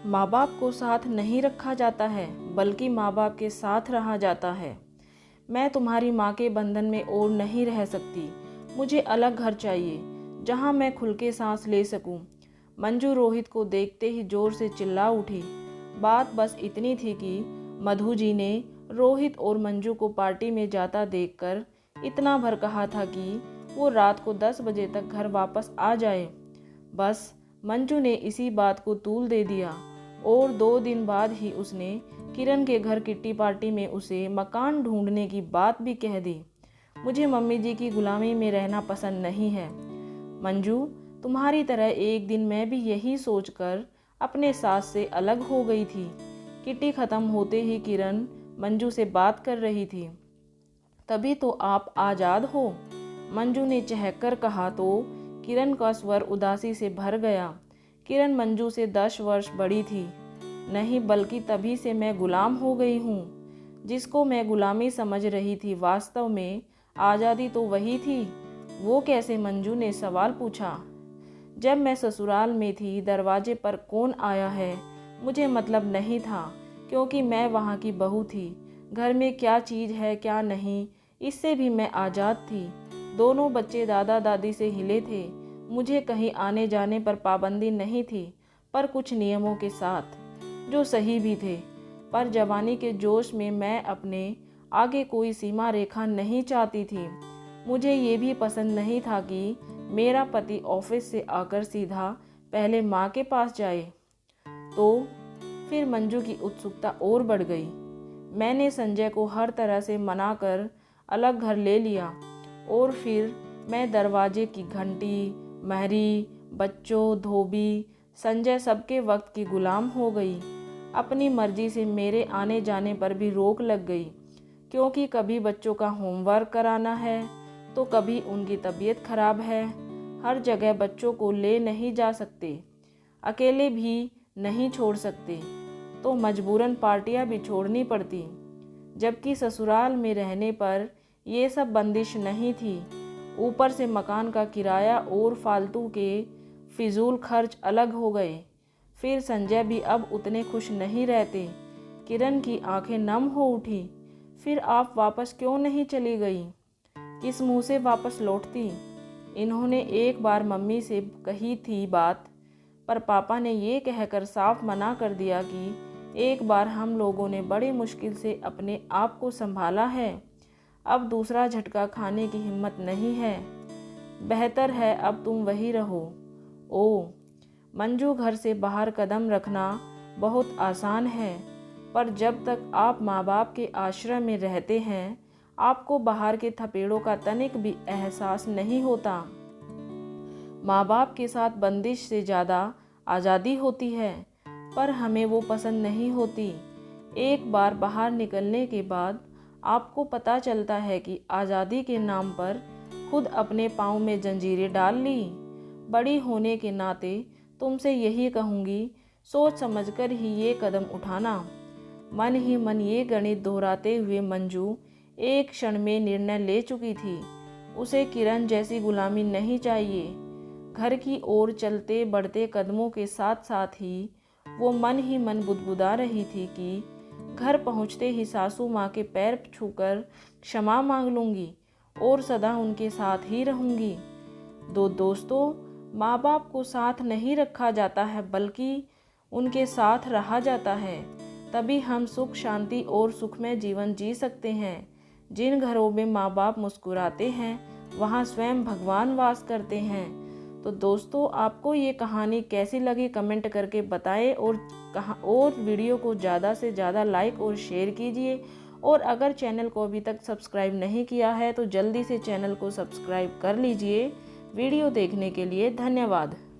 माँ बाप को साथ नहीं रखा जाता है, बल्कि माँ बाप के साथ रहा जाता है। मैं तुम्हारी माँ के बंधन में और नहीं रह सकती। मुझे अलग घर चाहिए, जहाँ मैं खुल के सांस ले सकूं। मंजू रोहित को देखते ही जोर से चिल्ला उठी। बात बस इतनी थी कि मधु जी ने रोहित और मंजू को पार्टी में जाता देखकर इतना भर कहा था कि वो रात को 10 बजे तक घर वापस आ जाए। बस मंजू ने इसी बात को तूल दे दिया और 2 दिन बाद ही उसने किरण के घर किट्टी पार्टी में उसे मकान ढूंढने की बात भी कह दी। मुझे मम्मी जी की गुलामी में रहना पसंद नहीं है। मंजू, तुम्हारी तरह एक दिन मैं भी यही सोचकर अपने सास से अलग हो गई थी। किट्टी खत्म होते ही किरण मंजू से बात कर रही थी। तभी तो आप आज़ाद हो, मंजू ने चहककर कहा तो किरण का स्वर उदासी से भर गया। किरण मंजू से 10 वर्ष बड़ी थी। नहीं, बल्कि तभी से मैं गुलाम हो गई हूँ। जिसको मैं गुलामी समझ रही थी, वास्तव में आज़ादी तो वही थी। वो कैसे? मंजू ने सवाल पूछा। जब मैं ससुराल में थी, दरवाजे पर कौन आया है मुझे मतलब नहीं था, क्योंकि मैं वहाँ की बहू थी। घर में क्या चीज़ है क्या नहीं, इससे भी मैं आज़ाद थी। दोनों बच्चे दादा दादी से हिले थे। मुझे कहीं आने जाने पर पाबंदी नहीं थी, पर कुछ नियमों के साथ, जो सही भी थे। पर जवानी के जोश में मैं अपने आगे कोई सीमा रेखा नहीं चाहती थी। मुझे ये भी पसंद नहीं था कि मेरा पति ऑफिस से आकर सीधा पहले माँ के पास जाए। तो फिर मंजू की उत्सुकता और बढ़ गई। मैंने संजय को हर तरह से मनाकर अलग घर ले लिया और फिर मैं दरवाजे की घंटी, महरी, बच्चों, धोबी, संजय सबके वक्त की गुलाम हो गई। अपनी मर्जी से मेरे आने जाने पर भी रोक लग गई, क्योंकि कभी बच्चों का होमवर्क कराना है तो कभी उनकी तबीयत खराब है। हर जगह बच्चों को ले नहीं जा सकते, अकेले भी नहीं छोड़ सकते, तो मजबूरन पार्टियां भी छोड़नी पड़ती। जबकि ससुराल में रहने पर ये सब बंदिश नहीं थी। ऊपर से मकान का किराया और फालतू के फिजूल खर्च अलग हो गए। फिर संजय भी अब उतने खुश नहीं रहते। किरण की आंखें नम हो उठी। फिर आप वापस क्यों नहीं चली गई? किस मुंह से वापस लौटती? इन्होंने एक बार मम्मी से कही थी बात, पर पापा ने ये कहकर साफ मना कर दिया कि एक बार हम लोगों ने बड़ी मुश्किल से अपने आप को संभाला है, अब दूसरा झटका खाने की हिम्मत नहीं है। बेहतर है अब तुम वही रहो। ओ मंजू, घर से बाहर कदम रखना बहुत आसान है, पर जब तक आप माँ बाप के आश्रय में रहते हैं, आपको बाहर के थपेड़ों का तनिक भी एहसास नहीं होता। माँ बाप के साथ बंदिश से ज़्यादा आज़ादी होती है, पर हमें वो पसंद नहीं होती। एक बार बाहर निकलने के बाद आपको पता चलता है कि आज़ादी के नाम पर खुद अपने पाँव में जंजीरें डाल ली। बड़ी होने के नाते तुमसे यही कहूँगी, सोच समझकर ही ये कदम उठाना। मन ही मन ये गणित दोहराते हुए मंजू एक क्षण में निर्णय ले चुकी थी। उसे किरण जैसी गुलामी नहीं चाहिए। घर की ओर चलते बढ़ते कदमों के साथ साथ ही वो मन ही मन बुदबुदा रही थी कि घर पहुंचते ही सासू माँ के पैर छूकर क्षमा मांग लूँगी और सदा उनके साथ ही रहूँगी। दोस्तों, माँ बाप को साथ नहीं रखा जाता है, बल्कि उनके साथ रहा जाता है। तभी हम सुख शांति और सुखमय जीवन जी सकते हैं। जिन घरों में माँ बाप मुस्कुराते हैं, वहाँ स्वयं भगवान वास करते हैं। तो दोस्तों, आपको ये कहानी कैसी लगी कमेंट करके बताएं और वीडियो को ज़्यादा से ज़्यादा लाइक और शेयर कीजिए। और अगर चैनल को अभी तक सब्सक्राइब नहीं किया है तो जल्दी से चैनल को सब्सक्राइब कर लीजिए। वीडियो देखने के लिए धन्यवाद।